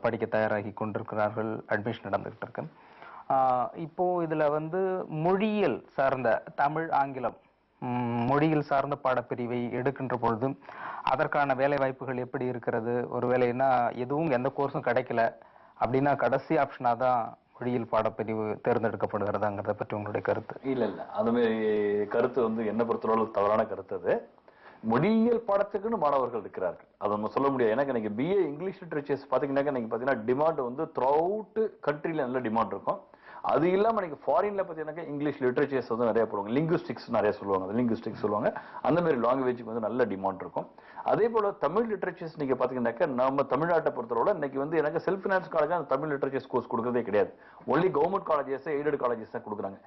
படிக்க தயாராகி கொண்டிருக்கிறார்கள். அட்மிஷன் நடந்துகிட்டு இருக்கு. இப்போ இதுல வந்து மொழியியல் சார்ந்த தமிழ், ஆங்கிலம் மொழியில் சார்ந்த பாடப்பிரிவை எடுக்கின்ற பொழுது அதற்கான வேலை வாய்ப்புகள் எப்படி இருக்கிறது? ஒருவேளைன்னா எதுவும் எந்த கோர்ஸும் கிடைக்கல அப்படின்னா கடைசி ஆப்ஷனா தான் மொழியியல் பாடப்பிரிவு தேர்ந்தெடுக்கப்படுகிறதாங்கிறத பற்றி உங்களுடைய கருத்து? இல்ல அது மாதிரி கருத்து வந்து என்ன பொறுத்தளவு தவறான கருத்து. அது மொழியியல் பாடத்துக்குன்னு மாணவர்கள் இருக்கிறார்கள், அதை நம்ம சொல்ல முடியாது. எனக்கு இன்னைக்கு பிஏ இங்கிலீஷ் லிட்டரேச்சர்ஸ் பாத்தீங்கன்னா இன்னைக்கு பாத்தீங்கன்னா டிமாண்ட் வந்து த்ரூ அவுட் கண்ட்ரில நல்ல டிமாண்ட் இருக்கும். அது இல்லாம நீங்க ஃபாரின்ல பாத்தீங்கன்னா இங்கிலீஷ் லிட்டரேச்சர்ஸ் வந்து நிறைய போடுவாங்க, லிங்குஸ்டிக்ஸ் நிறைய சொல்லுவாங்க, லிங்குஸ்டிக்ஸ் சொல்லுவாங்க. அந்த மாதிரி லாங்குவேஜுக்கு வந்து நல்ல டிமாண்ட் இருக்கும். அதே போல தமிழ் லிட்டரேச்சர்ஸ் நீங்க பாத்தீங்கன்னாக்கா நம்ம தமிழ்நாட்டை பொறுத்தவரை இன்னைக்கு வந்து எனக்கு செல்ஃப் ஃபினான்ஸ் காலேஜ் அந்த தமிழ் லிட்டரேச்சர்ஸ் கோர்ஸ் கொடுக்கறதே கிடையாது. Only government colleges, aided colleges தான் கொடுக்குறாங்க.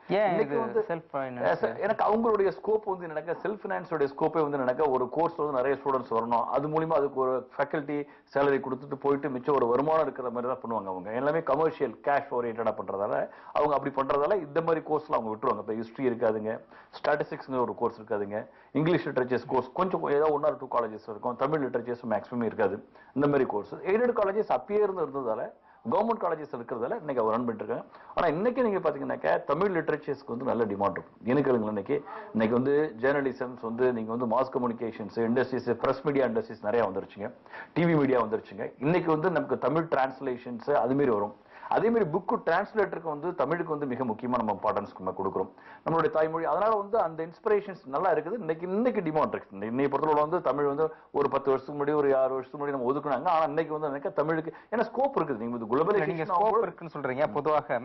எனக்கு அவங்களுடைய ஸ்கோப் வந்து எனக்கு செல்ஃப் ஃபினான்ஸோட ஸ்கோப்பே வந்து எனக்கு ஒரு கோர்ஸ் வந்து நிறைய ஸ்டூடெண்ட்ஸ் வரணும், அது மூலியமா அதுக்கு ஒரு ஃபேக்கல்டி சேலரி கொடுத்துட்டு போயிட்டு மிச்சம் ஒரு வருமானம் இருக்கிற மாதிரி தான் பண்ணுவாங்க. அவங்க எல்லாமே கமர்ஷியல் கேஷ் ஓரியன்டா பண்றதால அவங்க அப்படி பண்றதால இந்த மாதிரி கோர்ஸ்லாம் அவங்க விட்டுருவாங்க. இப்போ ஹிஸ்டரி இருக்காதுங்க, ஸ்டாட்டிஸ்டிக்ஸ்ங்கிற ஒரு கோர்ஸ் இருக்காதுங்க, இங்கிலீஷ் லிட்டரேச்சர்ஸ் கோர்ஸ் கொஞ்சம் ஏதாவது 1 or 2 காலேஜஸ் இருக்கும், தமிழ் லிட்டரேச்சர்ஸ் மேக்ஸிமம் இருக்காது. இந்த மாதிரி கோர்ஸ் எய்டட் காலேஜஸ் அப்பயே இருந்ததால கவர்மெண்ட் காலேஜஸ் இருக்கிறதால இன்னைக்கு அவர் ரன் பண்ணிட்டு இருக்காங்க. ஆனா இன்னைக்கு நீங்க பாத்தீங்கன்னாக்கா தமிழ் லிட்டரேச்சர்ஸ்க்கு வந்து நல்ல டிமாண்ட் இருக்கும். எனக்கு இன்னைக்கு வந்து ஜேர்னலிசம்ஸ் வந்து நீங்க வந்து mass communications industries, press media industries நிறைய வந்துருச்சுங்க, டிவி மீடியா வந்துருச்சுங்க. இன்னைக்கு வந்து நமக்கு தமிழ் டிரான்ஸ்லேஷன்ஸ் அது மாதிரி வரும். அதே மாதிரி புக்கு டிரான்ஸ்லேட்டருக்கு வந்து தமிழுக்கு வந்து மிக முக்கியமா நம்ம இம்பார்ட்டன்ஸ் கொடுக்குறோம், நம்மளுடைய தாய்மொழி. அதனால வந்து அந்த இன்ஸ்பிரேஷன்ஸ் நல்லா இருக்குது. இன்னைக்கு டிமாண்ட் இருக்கு. இன்னைக்கு பொறுத்தவரை வந்து தமிழ் வந்து ஒரு 10 வருஷத்துக்கு முன்னாடி, ஒரு 6 வருஷத்துக்கு முன்னாடி நம்ம ஒதுக்குனாங்க. ஆனா இன்னைக்கு வந்து தமிழுக்கு ஏன்னா ஸ்கோப் இருக்குது. நீங்க குளோபலைசேஷன் ஸ்கோப் இருக்குன்னு சொல்றீங்க. பொதுவாக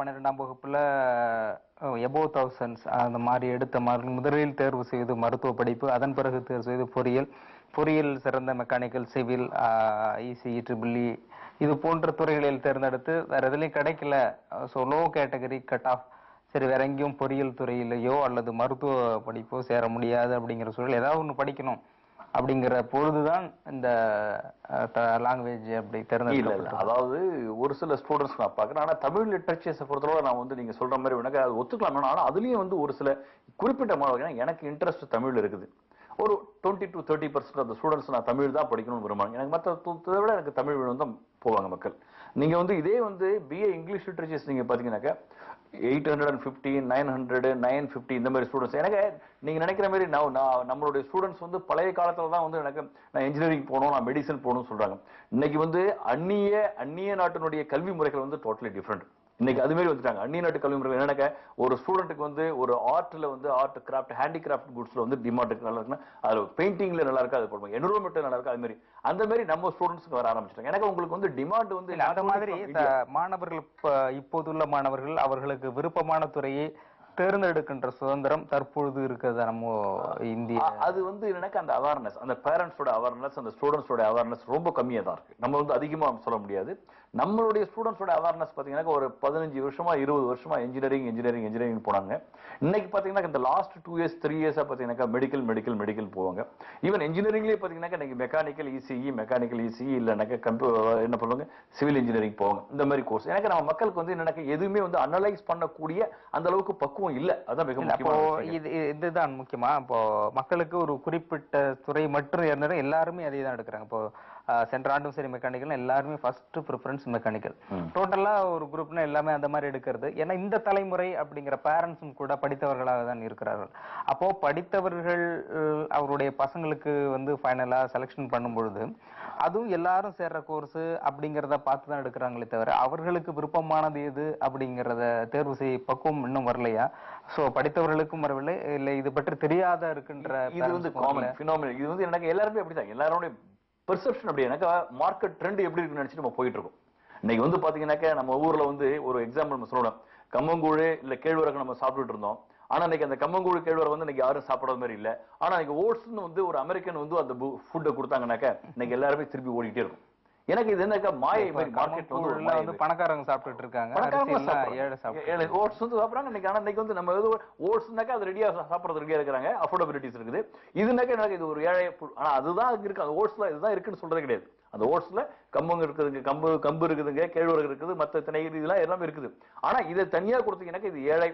12ஆம் வகுப்புல எபோவ் 1000s அந்த மாதிரி எடுத்த மாதிரி முதலில் தேர்வு செய்து மருத்துவ படிப்பு, அதன் பிறகு தேர்வு செய்து பொறியியல் சிறந்த மெக்கானிக்கல், சிவில், இசி, ட்ரிபிள்இ இது போன்ற துறைகளில் தேர்ந்தெடுத்து வேற எதுலையும் கிடைக்கல, so low category cut off, சரி வேற எங்கேயும் பொறியியல் துறையிலையோ அல்லது மருத்துவ படிப்போ சேர முடியாது அப்படிங்கிற சூழல், ஏதாவது ஒன்று படிக்கணும் அப்படிங்கிற பொழுதுதான் இந்த லாங்குவேஜ் அப்படி தேர்ந்தெடுக்கல. அதாவது ஒரு சில ஸ்டூடெண்ட்ஸ் நான் பார்க்குறேன். ஆனா தமிழ் லிட்டரேச்சர்ஸை பொறுத்தவரை நான் வந்து நீங்க சொல்ற மாதிரி எனக்கு அது ஒத்துக்கலாம். ஆனா அதுலயும் வந்து ஒரு சில குறிப்பிட்ட மாணவர்கள் எனக்கு இன்ட்ரெஸ்ட் தமிழ் இருக்குது, ஒரு 20 to 30% அந்த ஸ்டூடெண்ட்ஸ் நான் தமிழ் தான் படிக்கணும்னு விரும்புறாங்க. எனக்கு மற்ற விட எனக்கு தமிழ் வேணும் தான் போவாங்க மக்கள். நீங்க வந்து இதே வந்து பிஏ இங்கிலீஷ் லிட்டரேச்சர்ஸ் நீங்க பாத்தீங்கன்னாக்கா 850, 900, 950 இந்த மாதிரி ஸ்டூடெண்ட்ஸ். எனக்கு நீங்க நினைக்கிற மாதிரி நம்மளுடைய ஸ்டூடெண்ட்ஸ் வந்து பழைய காலத்துல தான் வந்து எனக்கு நான் இன்ஜினியரிங் போகணும், நான் மெடிசன் போகணும்னு சொல்றாங்க. இன்னைக்கு வந்து அந்நிய நாட்டினுடைய கல்வி முறைகள் வந்து டோட்டலி டிஃப்ரெண்ட். இன்னைக்கு அது மாதிரி வந்துட்டாங்க. அந்நிய நாட்டு கல்வி முறை என்னன்னா ஒரு ஸ்டூடெண்ட்டுக்கு வந்து ஒரு ஆர்ட்ல வந்து ஆர்ட் கிராஃப்ட் ஹேண்டிகிராஃப்ட் குட்ஸ்ல வந்து டிமாண்ட் நல்லா இருக்குன்னா அது பெயிண்டிங்ல நல்லா இருக்கு, அது போடுவாங்க, என்விரான்மெண்ட் நல்லா இருக்கு, அது மாதிரி அந்த மாதிரி நம்ம ஸ்டூடெண்ட்ஸ்க்கு வர ஆரம்பிச்சிட்டாங்க. எனக்கு உங்களுக்கு வந்து டிமாண்ட் வந்து அந்த மாதிரி மாணவர்கள் இப்போதுள்ள மாணவர்கள் அவர்களுக்கு விருப்பமான துறையை தேர்ந்தெடுக்கின்ற சுதந்திரம் தற்பொழுது இருக்கிறது நம்ம இந்தியா. அது வந்து எனக்கு அந்த அவேர்னஸ், அந்த பேரண்ட்ஸோட அவேர்னஸ், அந்த ஸ்டூடெண்ட்ஸோட அவேர்னஸ் ரொம்ப கம்மியா தான் இருக்கு. நம்ம வந்து அதிகமா சொல்ல முடியாது. நம்மளுடைய ஸ்டூடெண்ட்ஸோட அவேர்னஸ் பாத்தீங்கன்னா ஒரு 15 வருஷமா 20 வருஷமா இன்ஜினியரிங் போனாங்க. இன்னைக்கு பாத்தீங்கன்னா இந்த லாஸ்ட் 2 years 3 years பாத்தீங்கன்னா மெடிக்கல் போவாங்க. ஈவன் இன்ஜினியரிங்லயே பாத்தீங்கன்னா இன்னைக்கு மெக்கானிக்கல் இசிஇ இல்லைனாக்கா என்ன பண்ணுவாங்க, சிவில் இன்ஜினியரிங் போவாங்க. இந்த மாதிரி கோர்ஸ் எனக்கு நம்ம மக்களுக்கு வந்து எனக்கு எதுவுமே வந்து அனலைஸ் பண்ணக்கூடிய அந்த அளவுக்கு பக்குவம் இல்ல. அதான் மிக முக்கியம். இதுதான் முக்கியமா. இப்போ மக்களுக்கு ஒரு குறிப்பிட்ட துறை மட்டும் இருந்தது, எல்லாருமே அதே தான் எடுக்கிறாங்க. இப்போ சென்ற ஆண்டும் சரி மெக்கானிக்கல் எல்லாருமே ஃபர்ஸ்ட் ப்ரிஃபரன்ஸ் மெக்கானிக்கல். டோட்டலா ஒரு குரூப்னா எல்லாமே அந்த மாதிரி எடுக்கிறது. ஏன்னா இந்த தலைமுறை அப்படிங்கிற பேரண்ட்ஸும் கூட படித்தவர்களாக தான் இருக்கிறார்கள். அப்போ படித்தவர்கள் அவருடைய பசங்களுக்கு வந்து ஃபைனலா செலக்ஷன் பண்ணும் பொழுது அதுவும் எல்லாரும் சேர்ற கோர்ஸ் அப்படிங்கிறத பார்த்து தான் எடுக்கிறாங்களே தவிர அவர்களுக்கு விருப்பமானது எது அப்படிங்கிறத தேர்வு செய்ய பக்குவம் இன்னும் வரலையா? சோ படித்தவர்களுக்கும் வரவில்லை, இல்லை இது பற்றி தெரியாத இருக்கின்ற. இது வந்து காமன் பினாமினல். இது வந்து எனக்கு எல்லாருமே அப்படிதான், எல்லாரோட பெர்செப்ஷன் அப்படி. எனக்கு மார்க்கெட் ட்ரெண்ட் எப்படி இருக்குன்னு நினைச்சிட்டு நம்ம போயிட்டு இருக்கோம். இன்னைக்கு வந்து பாத்தீங்கன்னாக்கா நம்ம ஊர்ல வந்து ஒரு எக்ஸாம்பிள் நம்ம சொல்லணும், கம்மங்கூழ் இல்ல கேழ்வரகு நம்ம சாப்பிட்டுட்டு இருந்தோம். ஆனா இன்னைக்கு அந்த கம்மங்கூழ் கேழ்வரகு வந்து இன்னைக்கு யாரும் சாப்பிடாத மாதிரி இல்ல. ஆனா இன்னைக்கு ஓட்ஸ்னு வந்து ஒரு அமெரிக்கன் வந்து அந்த ஃபுட்டை கொடுத்தாங்கன்னாக்கா இன்னைக்கு எல்லாருமே திருப்பி ஓடிட்டே இருக்கும். எனக்கு இது என்ன மாயை மாதிரி மார்க்கெட் வந்து பணக்காரங்க சாப்பிட்டுட்டு இருக்காங்க, ஓட்ஸ் வந்து சாப்பிடுறாங்க இன்னைக்கு. ஆனா இன்னைக்கு வந்து நம்ம ஓட்ஸ்னாக்கா அது ரெடியா சாப்பிடுறது ரெடியா இருக்கிறாங்க, அஃபோர்டபிலிட்டிஸ் இருக்குது. இதுனாக்கா எனக்கு இது ஒரு ஏழை. ஆனா அதுதான் இருக்கு அந்த ஓட்ஸ்ல, இதுதான் இருக்குன்னு சொல்றது கிடையாது. அந்த ஓட்ஸ்ல கம்பு இருக்குதுங்க, கம்பு இருக்குதுங்க, கேழ்வரகு இருக்குது, மற்ற திணை இதெல்லாம் எல்லாமே இருக்குது. ஆனா இதை தனியா கொடுத்தீங்கன்னாக்கா இது ஏழை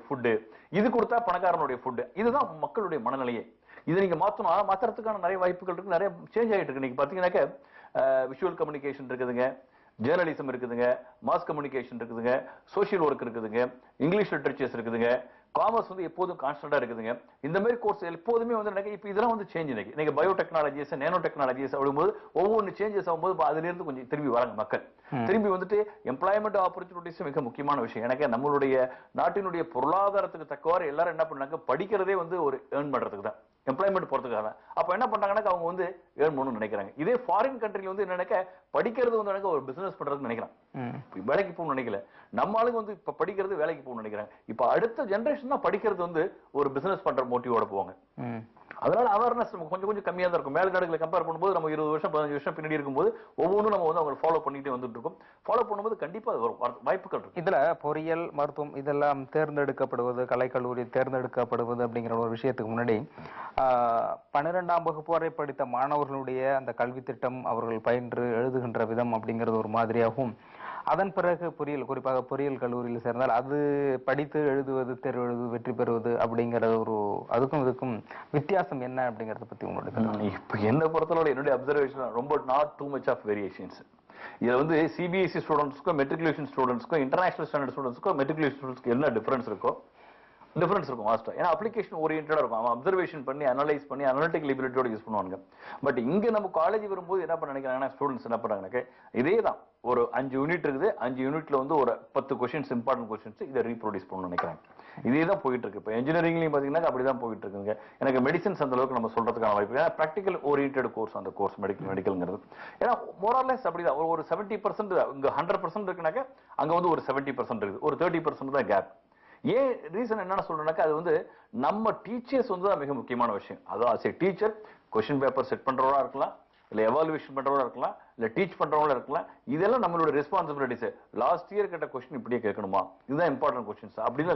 ஃபுட்டு, இது கொடுத்தா பணக்காரனுடைய ஃபுட்டு. இதுதான் மக்களுடைய மனநிலையே. இதை நீங்க மாற்றணும். மாத்துறதுக்கான நிறைய வாய்ப்புகள் இருக்கு, நிறைய சேஞ்ச் ஆகிட்டு இருக்கு. நீங்க பாத்தீங்கன்னாக்கா விஷுவல் கம்யூனிகேஷன் இருக்குதுங்க, ஜேர்னலிசம் இருக்குதுங்க, மாஸ் கம்யூனிகேஷன் இருக்குதுங்க, சோஷியல் ஒர்க் இருக்குதுங்க, இங்கிலீஷ் லிட்டரேச்சர்ஸ் இருக்குதுங்க, காமர்ஸ் வந்து எப்போதும் கான்ஸ்டன்டா இருக்குதுங்க. இந்த மாதிரி கோர்ஸ் எப்போதுமே வந்து இப்ப இதெல்லாம் வந்து சேஞ்ச் இன்னைக்கு பயோடெக்னாலஜிஸ், நேனோ டெக்னாலஜிஸ் அப்படிங்கும்போது ஒவ்வொன்று சேஞ்சஸ் ஆகும்போது அதுல இருந்து கொஞ்சம் திரும்பி வராங்க மக்கள். திரும்பி வந்துட்டு எம்ப்ளாய்மெண்ட் ஆப்பர்ச்சுனிட்டிஸ் மிக முக்கியமான விஷயம். எனக்கு நம்மளுடைய நாட்டினுடைய பொருளாதாரத்துக்கு தக்கவாறு எல்லாரும் என்ன பண்ணாங்க, படிக்கிறதே வந்து ஒரு ஏர்ன் பண்றதுக்கு தான், எம்ப்ளாய்மெண்ட் போறதுக்காக. அப்ப என்ன பண்றாங்கன்னா அவங்க வந்து ஏர்ன் பண்ணணும்னு நினைக்கிறாங்க. இதே ஃபாரின் கண்ட்ரில வந்து நினைக்க படிக்கிறது வந்து ஒரு பிசினஸ் பண்றதுன்னு நினைக்கிறான், வேலைக்கு போகணும்னு நினைக்கல. நம்ம ஆளுங்க வந்து இப்ப படிக்கிறது வேலைக்கு போகணும்னு நினைக்கிறாங்க. இப்ப அடுத்த ஜெனரேஷன் தான் படிக்கிறது வந்து ஒரு பிசினஸ் பண்ற மோட்டிவோட போவாங்க. அதனால அவேர்னஸ் கொஞ்சம் கொஞ்சம் கம்மியா தான் இருக்கும். மேல் நாடுகளை கம்பேர் பண்ணும்போது நம்ம 20 வருஷம் 15 வருஷம் பின்னாடி இருக்கும்போது ஒவ்வொன்றும் நம்ம வந்து அவங்க ஃபாலோ பண்ணிட்டு வந்துட்டு இருக்கோம். ஃபாலோ பண்ணும்போது கண்டிப்பா அது வரும், வாய்ப்புகள் இருக்கு. இதுல பொறியியல், மருத்துவம் இதெல்லாம் தேர்ந்தெடுக்கப்படுவது, கலைக்கல்லூரி தேர்ந்தெடுக்கப்படுவது அப்படிங்கிற ஒரு விஷயத்துக்கு முன்னாடி 12ஆம் வகுப்பு வரை படித்த மாணவர்களுடைய அந்த கல்வி திட்டம், அவர்கள் பயின்று எழுதுகின்ற விதம் அப்படிங்கிறது ஒரு மாதிரியாகவும், அதன் பிறகு பொறியியல், குறிப்பாக பொறியியல் கல்லூரியில் சேர்ந்தால் அது படித்து எழுதுவது, தேர்வு எழுதுவது, வெற்றி பெறுவது அப்படிங்கிற ஒரு அதுக்கும் இதுக்கும் வித்தியாசம் என்ன அப்படிங்கறத பத்தி உங்களுடைய இப்ப என்ன பொறுத்தளவு என்னுடைய அப்சர்வேஷன் ரொம்ப not too much of variations. இதுல வந்து சிபிஎஸ்இ ஸ்டூடெண்ட்ஸ்க்கும் மெட்ரிகுலேஷன் ஸ்டூடெண்ட்ஸ்க்கும் இன்டர்நேஷனல் ஸ்டாண்டர்ட் ஸ்டூடெண்ட்ஸ்க்கும் மெட்ரிகுலேஷன் ஸ்டூடெண்ட்ஸ்க்கு என்ன டிஃபரன்ஸ் இருக்கோ டிஃபரன்ஸ் இருக்கும் மாஸ்டர். ஏன்னா அப்ளிகேஷன் ஓரியன்டா இருக்கும், அவன் அப்சர்வேஷன் பண்ணி அனலைஸ் பண்ணி அனலிட்டிக்கல் எபிலிட்டியோட யூஸ் பண்ணுவாங்க. பட் இங்க நம்ம காலேஜ் வரும்போது என்ன பண்ண நினைக்கிறாங்கன்னா ஸ்டூடெண்ட்ஸ் என்ன பண்றாங்க, இதே தான் ஒரு 5 யூனிட் இருக்குது, 5 யூனிட்ல வந்து ஒரு 10 கொஸ்டின்ஸ் இம்பார்ட்டன்ட் கொஸ்டின்ஸ் இதை ரீப்ரொடியூஸ் பண்ணணும்னு நினைக்கிறாங்க. இதே தான் போயிட்டு இருக்கு. இப்போ இன்ஜினியரிங்லயும் பாத்தீங்கன்னா அப்படிதான் போயிட்டு இருக்குங்க. எனக்கு மெடிசன்ஸ் அந்த அளவுக்கு நம்ம சொல்றதுக்கான வாய்ப்பு, ஏன்னா ப்ராக்டிகல் ஓரியன்டட் கோர்ஸ் அந்த கோர்ஸ் மெடிக்கல்ங்கிறது. ஏன்னா மோரல்லெஸ் அப்படிதான் ஒரு 70% இங்க 100% இருக்குனாக்க அங்க வந்து ஒரு 70% இருக்குது, ஒரு 30% தான் கேப். ஏன் ரீசன் என்னன்னு சொல்றேன்னாக்கா அது வந்து நம்ம டீச்சர்ஸ் வந்து மிக முக்கியமான விஷயம். அதாவது டீச்சர் கொஸ்டின் பேப்பர் செட் பண்றவரா இருக்கலாம், இல்ல எவாலுவேஷன் பண்றவரா இருக்கலாம், இல்ல டீச் பண்றவங்களா இருக்கலாம். இதெல்லாம் நம்மளோட ரெஸ்பான்சிபிலிட்டிஸ். லாஸ்ட் இயர் கேட்ட கொஸ்டின் இப்படியே கேட்கணுமா, இதுதான் இம்பார்ட்டன்ட் கொஸ்டின்ஸ் அப்படின்னா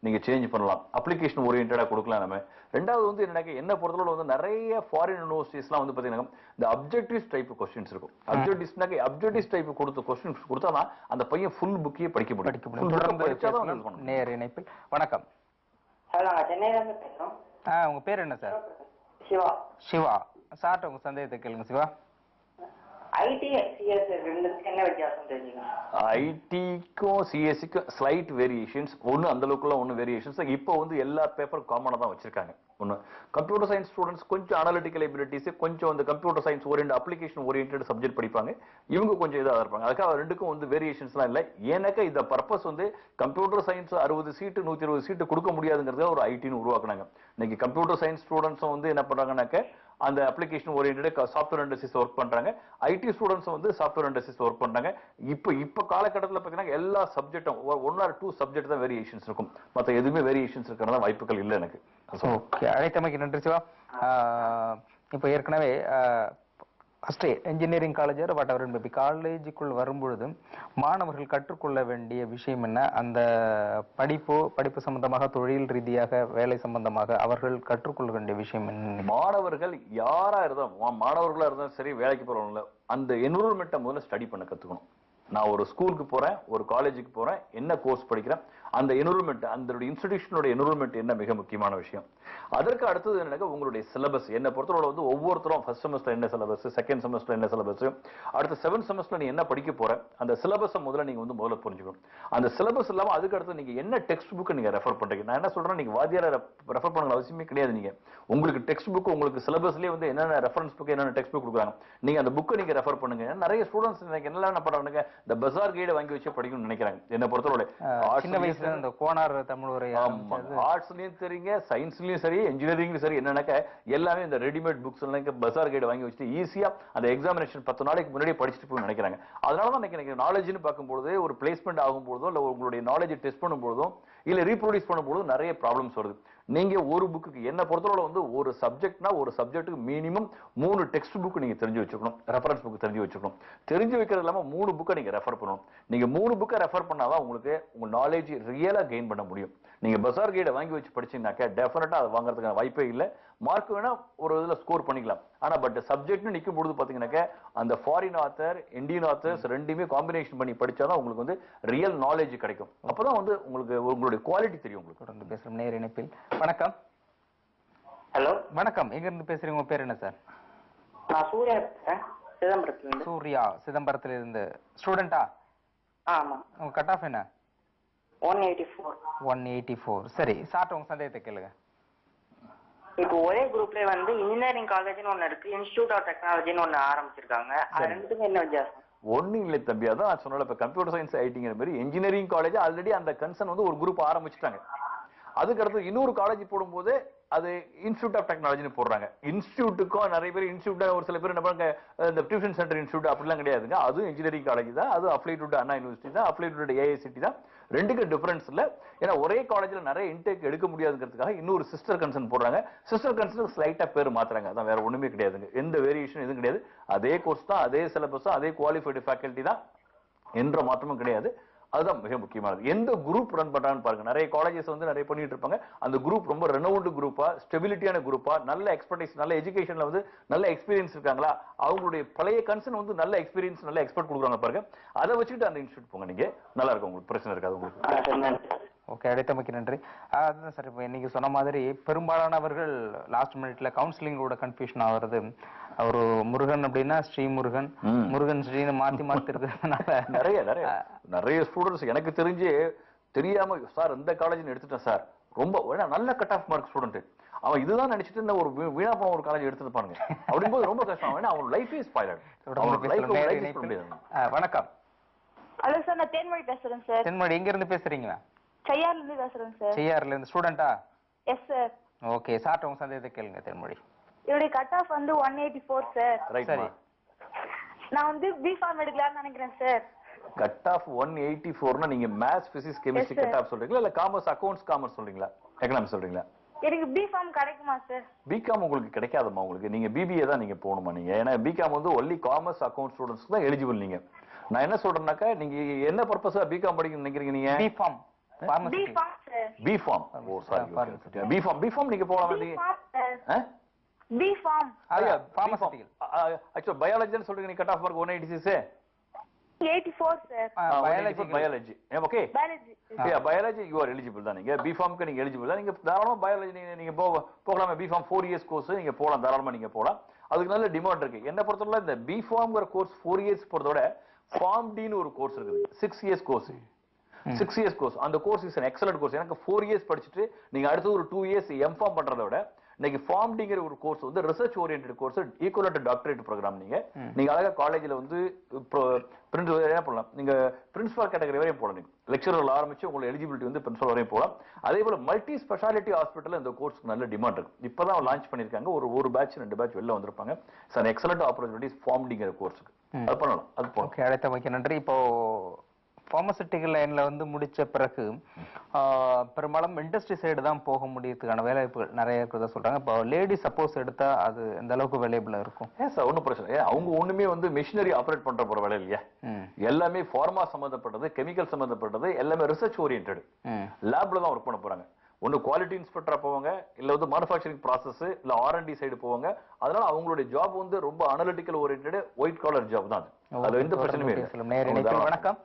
நீங்க சேஞ்ச் பண்ணலாம், அப்ளிகேஷன் ஓரியன்டா கொடுக்கலாம் நம்ம. ரெண்டாவது வந்து என்ன பொறுத்தவரை வந்து நிறைய ஃபாரின் யூனிவர்சிட்டிஸ்லாம் வந்து பாத்தீங்கன்னா இந்த அப்ஜெக்டிவ்ஸ் டைப் கொஸ்டின்ஸ் இருக்கும். அப்ஜெக்டிவ்ஸ் டைப் கொடுத்த கொஸ்டின்ஸ் கொடுத்தாதான் அந்த பையன் ஃபுல் புக்கையே படிக்க முடியும். நேர் இணைப்பில் வணக்கம். ஹலோ, சென்னையில இருந்து பேசுறோம். உங்க பேர் என்ன சார்? சிவா. சிவா சார்ட்ட உங்க சந்தேகத்தை கேளுங்க சிவா. ஐடி சிஎஸ் ரெண்டுக்கும் என்ன வித்தியாசம் தெரிஞ்சுக்கணும்? ஐடிக்கும் சிஎஸ்சிக்கும் ஸ்லைட் வேரியேஷன்ஸ், ஒன்னு அந்த அளவுக்குலாம் ஒன்னு வேரியேஷன்ஸ். இப்போ வந்து எல்லா பேப்பரும் காமனா தான் வச்சிருக்காங்க. ஒன்னு கம்ப்யூட்டர் சயின்ஸ் ஸ்டூடெண்ட்ஸ் கொஞ்சம் அனாலிட்டிக்கல் எபிலிட்டிஸ், கொஞ்சம் அந்த computer science oriented application oriented subject படிப்பாங்க. இவங்க கொஞ்சம் இதாக இருப்பாங்க. அதுக்காக ரெண்டுக்கும் வந்து வேரியேஷன்ஸ்லாம் இல்லை. ஏன்னாக்கா இந்த பர்பஸ் வந்து கம்ப்யூட்டர் சயின்ஸ் 60 சீட்டு 120 சீட்டு கொடுக்க முடியாதுங்கிறத ஒரு ஐடின்னு உருவாக்குனாங்க. இன்னைக்கு கம்ப்யூட்டர் சயின்ஸ் ஸ்டூடெண்ட்ஸும் வந்து என்ன பண்றாங்கன்னாக்க அந்த application oriented software industries work பண்றாங்க. ஐடி ஸ்டூடெண்ட்ஸ் வந்து சாஃப்ட்வேர் இண்டஸ்ட்ரீஸ் ஒர்க் பண்றாங்க. இப்போ காலகட்டத்தில் பார்த்தீங்கன்னா எல்லா சப்ஜெக்டும் 1 or 2 சப்ஜெக்ட் தான் வேரியேஷன்ஸ் இருக்கும், மற்ற எதுவுமே வேரியேஷன்ஸ் இருக்கிறதா வாய்ப்புகள் இல்லை எனக்கு. ஓகே, அழைத்தமைக்கு நன்றி சிவா. இப்போ ஏற்கனவே first engineering college whatever maybe காலேஜுக்குள் வரும்பொழுது மாணவர்கள் கற்றுக்கொள்ள வேண்டிய விஷயம் என்ன, அந்த படிப்பு சம்பந்தமாக, தொழில் ரீதியாக, வேலை சம்பந்தமாக அவர்கள் கற்றுக்கொள்ள வேண்டிய விஷயம் என்ன? மாணவர்கள் யாரா இருந்தாலும், மாணவர்களா இருந்தாலும் சரி, வேலைக்கு போறவங்கள அந்த என்விரான்மெண்ட்டை முதல்ல ஸ்டடி பண்ண கத்துக்கணும். நான் ஒரு ஸ்கூலுக்கு போறேன், ஒரு காலேஜுக்கு போறேன், என்ன கோர்ஸ் படிக்கிறேன், அந்த என்விரான்மெண்ட், அந்த இன்ஸ்டிடியூஷனோட என்விரான்மெண்ட் என்ன மிக முக்கியமான விஷயம். அதற்கு அடுத்தது என்னன்னா உங்களுடைய சிலபஸ். என்ன பொறுத்தவரை வந்து ஒவ்வொருத்தரும் ஃபர்ஸ்ட் செமஸ்டர் என்ன சிலபஸ், செகண்ட் செமஸ்டர் என்ன சிலபஸ், அடுத்த 7th செமஸ்டர் நீ என்ன படிக்க போற, அந்த சிலபஸை முதல்ல புரிஞ்சுக்கணும். அந்த சிலபஸ் இல்லாம அதுக்கு அடுத்து நீங்க என்ன டெக்ஸ்ட் புக் நீங்க ரெஃபர் பண்றீங்க. நான் என்ன சொல்றேன், நீங்க வாத்தியார ரெஃபர் பண்ண அவசியமே கிடையாது. நீங்க உங்களுக்கு டெக்ஸ்ட் புக், உங்களுக்கு சிலபஸ்லயே வந்து என்னென்ன ரெஃபரன்ஸ் புக், என்னென்ன டெக்ஸ்ட் புக் கொடுக்குறாங்க, நீங்க அந்த புக்கை நீங்க ரெஃபர் பண்ணுங்க. நிறைய ஸ்டூடெண்ட்ஸ் என்ன பண்றாங்க, இந்த பஜார் கைடை வாங்கி வச்சு படிக்கணும்னு நினைக்கிறாங்க. என்ன பொறுத்தவரை சின்ன வயசுல இந்த கோனார் தமிழ் உரை ஆர்ட்ஸ்லயும் தெரியுங்க, சயின்ஸ்லயும் சரி, இன்ஜினியரிங்லயும் சரி, என்னன்னாக்க எல்லாமே இந்த ரெடிமேட் புக்ஸ் எல்லாம் பஜார் கைடு வாங்கி வச்சுட்டு ஈஸியா அந்த எக்ஸாமினேஷன் 10 நாளைக்கு முன்னாடி படிச்சுட்டு போய் நினைக்கிறாங்க. அதனாலதான் எனக்கு நாலேஜ்னு பார்க்கும்போது, ஒரு பிளேஸ்மெண்ட் ஆகும்போதோ இல்ல உங்களுடைய நாலேஜ் டெஸ்ட் பண்ணும்போதோ இல்ல ரீப்ரொடியூஸ் பண்ணும்போது நிறைய ப்ராப்ளம்ஸ் வருது. நீங்க ஒரு புக்கு என்ன பொறுத்தவரை வந்து ஒரு சப்ஜெக்ட்னா ஒரு சப்ஜெக்ட்டுக்கு மினிமம் 3 டெக்ஸ்ட் புக் நீங்க தெரிஞ்சு வச்சுக்கணும், ரெஃபரன்ஸ் புக் தெரிஞ்சு வச்சுக்கணும். தெரிஞ்சு வைக்கிறது இல்லாம 3 புக்கை நீங்க ரெஃபர் பண்ணணும். நீங்க 3 புக்கை ரெஃபர் பண்ணாதான் உங்களுக்கு உங்க நாலேஜ் ரியலா கெயின் பண்ண முடியும். நீங்க பசார் கைடை வாங்கி வச்சு படிச்சீங்கன்னாக்க டெஃபினட்டா அதை வாங்குறதுக்கான வாய்ப்பே இல்லை. மார்க் வேணா ஒரு இதுல ஸ்கோர் பண்ணிக்கலாம். ஆனா பட் சப்ஜெக்ட்னு நிக்கும் பொழுது பாத்தீங்கன்னாக்க அந்த ஃபாரின் ஆத்தர், இந்தியன் ஆத்தர்ஸ் ரெண்டுமே காம்பினேஷன் பண்ணி படிச்சாதான் உங்களுக்கு வந்து ரியல் நாலேஜ் கிடைக்கும். அப்பதான் வந்து உங்களுக்கு உங்களுடைய குவாலிட்டி தெரியும். உங்களுக்கு தொடர்ந்து பேசுறோம் நேர் இணைப்பில். வணக்கம். ஹலோ, வணக்கம். எங்க இருந்து பேசுறீங்க, உங்க பேர் என்ன சார்? நான் சூர்யா பேசுறேன். சிதம்பரத்துல இருந்து. சூர்யா சிதம்பரத்துல இருந்து. ஸ்டூடெண்டா? ஆமா. உங்க கட் ஆஃப் என்ன? 184. 184. சரி, சார் உங்க சந்தேகத்தை கேளுங்க. இப்போ ஒரே குரூப்ல வந்து இன்ஜினியரிங் காலேஜ்னு ஒன்னு இருக்கு, இன்ஸ்டிடியூட் ஆஃப் டெக்னாலஜின்னு ஒன்னு ஆரம்பிச்சிருக்காங்க. அது ரெண்டுக்கும் என்ன வித்தியாசம்? ஒன்னும் இல்லை தம்பி, அதான் நான் சொன்னல, இப்ப கம்ப்யூட்டர் சயின்ஸ் ஐடிங்கிற மாதிரி இன்ஜினியரிங் காலேஜ் ஆல்ரெடி அந்த கன்சர்ன் வந்து ஒரு குரூப் ஆரம்பிச்சுட்டாங்க. அதுக்கு அடுத்து இன்னொரு காலேஜ் போடும்போது அது இன்ஸ்டிடியூட் ஆஃப் டெக்னாலஜின்னு போடுறாங்க. இன்ஸ்டிடியூட்டுக்கும் நிறைய பேர் இன்ஸ்டிடியூட், ஒரு சில பேர் என்ன பண்ணுங்க இந்த டியூஷன் சென்டர் இன்ஸ்டிடியூட் அப்படிலாம் கிடையாதுங்க. அதுவும் இன்ஜினியரிங் காலேஜ் தான், அது அப்ளைட் டு அண்ணா யூனிவர்சிட்டி தான், அப்ளைட் டு ஏஐசிடி தான். ரெண்டுக்கு டிஃபரன்ஸ் இல்ல. ஏன்னா ஒரே காலேஜ்ல நிறைய இன்டேக் எடுக்க முடியாதுங்கிறதுக்காக இன்னொரு சிஸ்டர் கன்சர்ன் போடுறாங்க. சிஸ்டர் கன்சர்ன் ஸ்லைட்டா பேர் மாத்துறாங்க, அதான் வேற ஒண்ணுமே கிடையாதுங்க. எந்த வேரியேஷன் எதுவும் கிடையாது. அதே கோர்ஸ் தான், அதே சிலபஸ் தான், அதே குவாலிஃபைடு ஃபேக்கல்டி தான், என்ற மாற்றமும் கிடையாது. அதுதான் மிக முக்கியமானது. எந்த குரூப் ரன் பண்றான்னு பாருங்க. நிறைய காலேஜஸ் வந்து நிறைய பண்ணிட்டு இருப்பாங்க. அந்த குரூப் ரொம்ப ரெனவுண்ட் குரூப்பா, ஸ்டெபிலிட்டியான குரூப்பா, நல்ல எக்ஸ்பர்டைஸ், நல்ல எஜுகேஷன்ல வந்து நல்ல எக்ஸ்பீரியன்ஸ் இருக்காங்களா, அவங்களுடைய பழைய கன்சர்ன் வந்து நல்ல எக்ஸ்பீரியன்ஸ், நல்ல எக்ஸ்பர்ட் கொடுக்குறாங்க பாருங்க. அதை வச்சுட்டு அந்த இன்ஸ்டியூட் போங்க, நீங்க நல்லா இருக்கும், உங்களுக்கு பிரச்சனை இருக்காது உங்களுக்கு. ஓகே, அழைத்தமைக்கு நன்றி. அதுதான் சார், இப்போ இன்னைக்கு சொன்ன மாதிரி பெரும்பாலானவர்கள் லாஸ்ட் மினிட்ல கவுன்சிலிங்கோட கன்ஃபியூஷன் ஆகுறது. ஒரு முருகன் அப்படின்னா ஸ்ரீ முருகன், முருகன் ஸ்ரீன்னு மாத்தி மாத்தி இருக்கிறதுனால நிறைய நிறைய நிறைய ஸ்டூடெண்ட்ஸ் எனக்கு தெரிஞ்சு தெரியாம சார் இந்த காலேஜ் எடுத்துட்டேன் சார், ரொம்ப நல்ல கட் ஆஃப் மார்க் ஸ்டூடெண்ட், அவன் இதுதான் நினைச்சிட்டு இந்த ஒரு வீணா போன ஒரு காலேஜ் எடுத்துப்பானுங்க. அப்படிங்கும்போது ரொம்ப கஷ்டம். ஏன்னா அவன் லைஃபே ஸ்பாயிலட். வணக்கம். ஹலோ சார், நான் தேன்மொழி பேசுறேன் சார். தேன்மொழி, எங்க இருந்து பேசுறீங்க? செய்யார்ல இருந்து பேசுறேன் சார். செய்யார்ல இருந்து. ஸ்டூடெண்டா? Yes sir. ஓகே, சார் உங்க சந்தேகத்தை கேளுங்க தேன்மொழி. என்னுடைய கட் ஆஃப் வந்து 184 சார். சரி, நான் வந்து பிஃபார்ம் எடுக்கலாம்னு நினைக்கிறேன் சார். கட் ஆஃப் 184னா நீங்க maths, physics, chemistry cut off சொல்றீங்களா, இல்ல காமர்ஸ், அக்கவுண்ட்ஸ், காமர்ஸ் சொல்றீங்களா, எகனாமிக்ஸ் சொல்றீங்களா? எனக்கு பிஃபார்ம் கிடைக்குமா சார்? பிகாம் உங்களுக்கு கிடைக்காதமா, உங்களுக்கு நீங்க பிபிஏ தான் நீங்க போகணுமா நீங்க. ஏன்னா பிகாம் வந்து ஒன்லி காமர்ஸ் அக்கவுண்ட் ஸ்டூடெண்ட்ஸ்க்கு தான் எலிஜிபிள். நீங்க நான் என்ன சொல்றேன்னாக்கா, நீங்க என்ன பர்பஸா பிகாம் படிக்கணும்னு நினைக்கிறீங்க நீங்க? B Pharm. B Pharm sir. B Pharm. Oh sorry, B Pharm நீங்க போலாம். பிஃபார்ம் ஐயா, பார்மசூட்டிக்கல். ஆக்சுவலா பயாலஜின்னு சொல்றீங்க. நீங்க cut off mark 186 84 sir. Biology. Okay, biology you are eligible தான். நீங்க பிஃபார்ம்க்கு நீங்க எலிஜிபிள் தான். நீங்க தாராளமா பயாலஜி நீங்க போகலாமே. பிஃபார்ம் 4 இயர்ஸ் கோர்ஸ் நீங்க போகலாம், தாராளமா நீங்க போகலாம். அதுக்கு நல்ல டிமாண்ட் இருக்கு. என்ன பொறுத்தவரை இந்த பிஃபார்ம்ங்கிற கோர்ஸ் 4 இயர்ஸ் போறதோட ஃபார்ம் டின்னு ஒரு கோர்ஸ் இருக்குது, 6 இயர்ஸ் கோர்ஸ். 6 இயர்ஸ் கோர்ஸ், அந்த course is an excellent course. எனக்கு 4 இயர்ஸ் படிச்சுட்டு நீங்க அடுத்து ஒரு 2 இயர்ஸ் எம்ஃபார்ம் பண்றத விட இன்னைக்கு ஃபார்ம் டிங்கிற ஒரு கோர்ஸ் வந்து research oriented course, equal to doctorate program. நீங்க அழகா காலேஜ்ல வந்து என்ன பண்ணலாம், நீங்க பிரின்சிபல் கேட்டகரி வரையும் போலாம். நீங்க லெக்சரர் ஆரம்பிச்சு உங்களுக்கு எலிஜிபிலிட்டி வந்து பிரின்சிபல் வரையும் போலாம். அதே போல மல்டி ஸ்பெஷாலிட்டி ஹாஸ்பிட்டல் இந்த கோர்ஸ்க்கு நல்ல டிமாண்ட் இருக்கு. இப்பதான் லான்ச் பண்ணிருக்காங்க. ஒரு பேட்ச் 2 பேட்ச் வெளில வந்திருப்பாங்க. சார் எக்ஸலண்ட் ஆப்பர்ச்சுனிட்டிஸ் ஃபார்ம் டிங்கிற கோர்ஸ்க்கு. அது பண்ணலாம். அது போலாம். ஓகே, அழைத்தமைக்கு நன்றி. இப்போ பார்மசூட்டிக்கல் லைன்ல வந்து முடிச்ச பிறகு பெரும்பாலும் இண்டஸ்ட்ரி சைடு தான் போக முடியறதுக்கான வேலைவாய்ப்புகள் நிறைய இருக்கிறதா சொல்றாங்க. இப்போ லேடி சப்போஸ் எடுத்தா அது எந்த அளவுக்கு அவைலபிளா இருக்கும்? ஏன் சார், ஒன்றும் பிரச்சனை இல்லை. அவங்க ஒண்ணுமே வந்து மிஷினரி ஆப்ரேட் பண்ற போற வேலை இல்லையா. எல்லாமே ஃபார்மா சம்பந்தப்பட்டது, கெமிக்கல் சம்பந்தப்பட்டது, எல்லாமே ரிசர்ச் ஓரியன்டட் லேப்ல தான் ஒர்க் பண்ண போறாங்க. ஒன்னு குவாலிட்டி இன்ஸ்பெக்டரா போவாங்க, இல்ல வந்து மேனுஃபேக்சரிங் ப்ராசஸ், இல்ல R&D சைடு போவாங்க. அதனால அவங்களுடைய ஜாப் வந்து ரொம்ப analytical oriented, white collar job தான். அதுல எந்த பிரச்சனையும் இல்லை. வணக்கம்.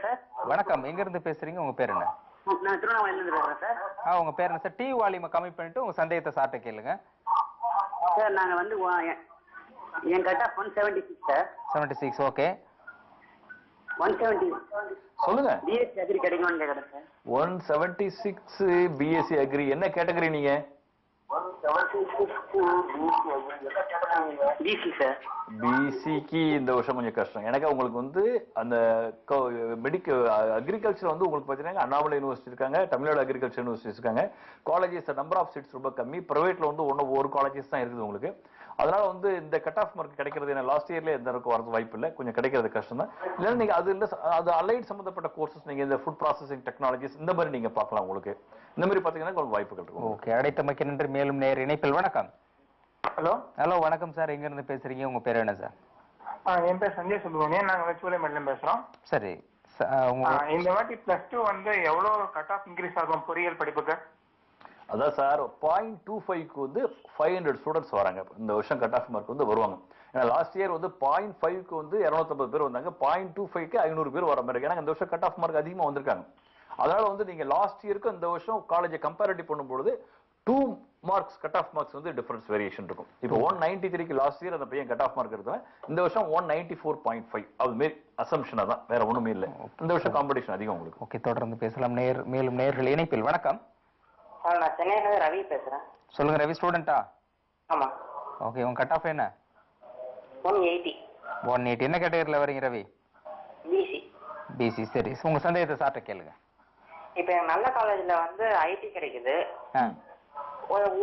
சார் வணக்கம், எங்க இருந்து பேசுறீங்க? உங்க பேர் என்ன? நான் திருவண்ணாமலையில இருந்து பேசுறேன் சார். உங்க பேர் என்ன சார்? டிவி வால்யூமை கம்மி பண்ணிட்டு உங்க சந்தேகத்தை சார்ட்ட கேளுங்க. சார் நாங்க வந்து என் கட் ஆஃப் 176 சார். 76. ஓகே, 170 சொல்லுங்க. பிஎஸ்சி அக்ரி கிடைக்குமான்னு கேக்குறேன் சார். 176 BSc agri. என்ன கேட்டகரி நீங்க? BC sir. பிசிக்கு இந்த வருஷம் கொஞ்சம் கஷ்டம். எனக்கு உங்களுக்கு வந்து அந்த அக்ரிகல்ச்சர் வந்து உங்களுக்கு பாத்தீங்கன்னா அண்ணாமலை யூனிவர்சிட்டி இருக்காங்க, தமிழ்நாடு அக்ரிகல்ச்சர் யூனிவர்சிட்டி இருக்காங்க. காலேஜஸ் நம்பர் ஆஃப் சீட்ஸ் ரொம்ப கம்மி. பிரைவேட்ல வந்து ஒரு காலேஜஸ் தான் இருக்குது உங்களுக்கு. அதனால வந்து இந்த கட் ஆஃப் மார்க் கிடைக்கிறது என்ன லாஸ்ட் இயர்ல எந்த அளவுக்கு வரது வாய்ப்பு இல்லை, கொஞ்சம் கிடைக்கிறது கஷ்டம் தான். இல்லைன்னா நீங்க அது இல்ல, அது அலைட் சம்பந்தப்பட்ட கோர்சஸ் நீங்க இந்த ஃபுட் ப்ராசஸிங் டெக்னாலஜிஸ் இந்த மாதிரி நீங்க பார்க்கலாம். உங்களுக்கு இந்த மாதிரி பாத்தீங்கன்னா உங்களுக்கு வாய்ப்புகள் இருக்கும். ஓகே, அழைத்தமைக்கு நன்றி. மேலும் நேர் இணைப்பில். வணக்கம். ஹலோ. ஹலோ, வணக்கம் சார். எங்க இருந்து பேசுறீங்க? உங்க பேர் என்ன சார்? என் பேர் சஞ்சய் சுப்ரமணியன். நாங்க வெச்சுவலைமேட்ல பேசுறோம். சரி, இந்த வாட்டி +2 வந்து எவ்வளவு கட் ஆஃப் இன்க்ரீஸ் ஆகும் பொறியியல் படிப்புக்கு? அதான் சார் 0.25க்கு வந்து 500 ஸ்டூடெண்ட்ஸ் வராங்க. இந்த வருஷம் கட் ஆஃப் மார்க் வந்து வருவாங்க. ஏன்னா லாஸ்ட் இயர் வந்து 0.5க்கு வந்து 250 பேர் வந்தாங்க. 0.25க்கு 500 பேர் வர மாதிரி இருக்கு. ஏன்னா இந்த வருஷம் கட் ஆஃப் மார்க் அதிகமா வந்திருக்காங்க. அதனால வந்து நீங்க லாஸ்ட் இயருக்கு இந்த வருஷம் காலேஜை கம்பேரிட்டிவ் பண்ணும்போது மார்க்ஸ் கட் ஆஃப் மார்க்ஸ் வந்து டிஃபரன்ஸ் வேரியேஷன் இருக்கும். இப்போ 193க்கு லாஸ்ட் இயர் அந்த பையன் கட் ஆஃப் மார்க் எடுத்தவன் இந்த வருஷம் 194.5 அது மாரி அசம்ஷனா தான், வேற ஒண்ணுமே இல்ல. இந்த வருஷம் காம்படிஷன் அதிகம் உங்களுக்கு. ஓகே, தொடர்ந்து பேசலாம். மேலும் நேயர்கள் இணைப்பில். வணக்கம். நான் சென்னையில ரவி பேசுறேன். சொல்லுங்க ரவி, ஸ்டூடெண்டா? ஆமா. ஓகே, உங்க கட் ஆஃப் என்ன? 180. 180. என்ன கேட்டகரியில வரீங்க ரவி? பிசி. பிசி. சரி, உங்க சந்தேகத்தை சார்ட்ட கேளுங்க. இப்ப எனக்கு நல்ல காலேஜ்ல வந்து ஐடி கிடைக்குது,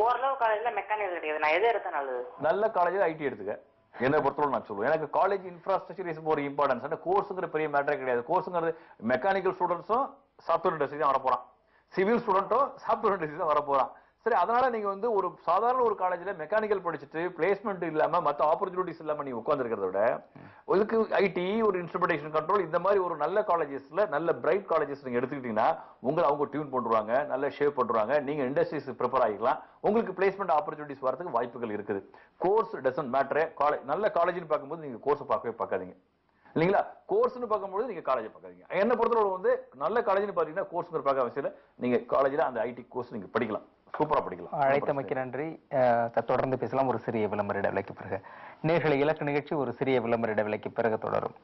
ஓரளவு காலேஜ்ல மெக்கானிக்கல் கிடைக்குது. நான் எது எடுத்தா நல்லது? நல்ல காலேஜ்ல ஐடி எடுத்துக்க. என்ன பொறுத்தவரை நான் சொல்லுவேன், எனக்கு college infrastructure is more importance. அந்த கோர்ஸுங்கிற பெரிய மேட்டரே கிடையாது. கோர்ஸுங்கிறது மெக்கானிக்கல் ஸ்டூடெண்ட்ஸும் சாஃப்ட்வேர் இண்டஸ்ட்ரி தான் வரப்போறான், சிவில் ஸ்டூடெண்ட்டும் சாஃப்ட்வேர் இண்டஸ்ட்ரி தான் வரப்போறான். சரி, அதனால நீங்க வந்து ஒரு சாதாரண ஒரு காலேஜ்ல மெக்கானிக்கல் படிச்சுட்டு பிளேஸ்மெண்ட் இல்லாம மத்த ஆப்பர்ச்சுனிட்டிஸ் இல்லாம நீங்க உட்கார்ந்துருக்கிறத விட இதுக்கு ஐடி, ஒரு இன்ஸ்ட்ருமெண்டேஷன் கண்ட்ரோல், இந்த மாதிரி ஒரு நல்ல காலேஜஸ்ல நல்ல பிரைட் காலேஜஸ் நீங்க எடுத்துக்கிட்டீங்கன்னா உங்களை அவங்க டியூன் பண்றாங்க, நல்ல ஷேப் பண்றாங்க, நீங்க இண்டஸ்ட்ரீஸ் ப்ரிப்பேர் ஆகிக்கலாம், உங்களுக்கு பிளேஸ்மெண்ட் ஆப்பர்ச்சுனிட்டிஸ் வரதுக்கு வாய்ப்புகள் இருக்குது. Course doesn't matter. காலேஜ் நல்ல காலேஜ்னு பார்க்கும்போது நீங்க கோர்ஸ் பார்க்காதீங்க இல்லைங்களா? கோர்ஸ்னு பார்க்கும்போது நீங்க காலேஜ் பார்க்காதீங்க. என்ன பொறுத்தவரை வந்து நல்ல காலேஜ்னு பாத்தீங்கன்னா கோர்ஸ் பார்க்க அவசியம் இல்லை. நீங்க காலேஜ்ல அந்த ஐடி கோர்ஸ் நீங்க படிக்கலாம், சூப்பரா படிக்கலாம். அழைத்தமைக்கு நன்றி. தொடர்ந்து பேசலாம் ஒரு சிறிய விளம்பர இடைவேளைக்கு பிறகு. நேர்களை இலக்கு நிகழ்ச்சி ஒரு சிறிய விளம்பர இடைவேளைக்கு பிறகு தொடரும்.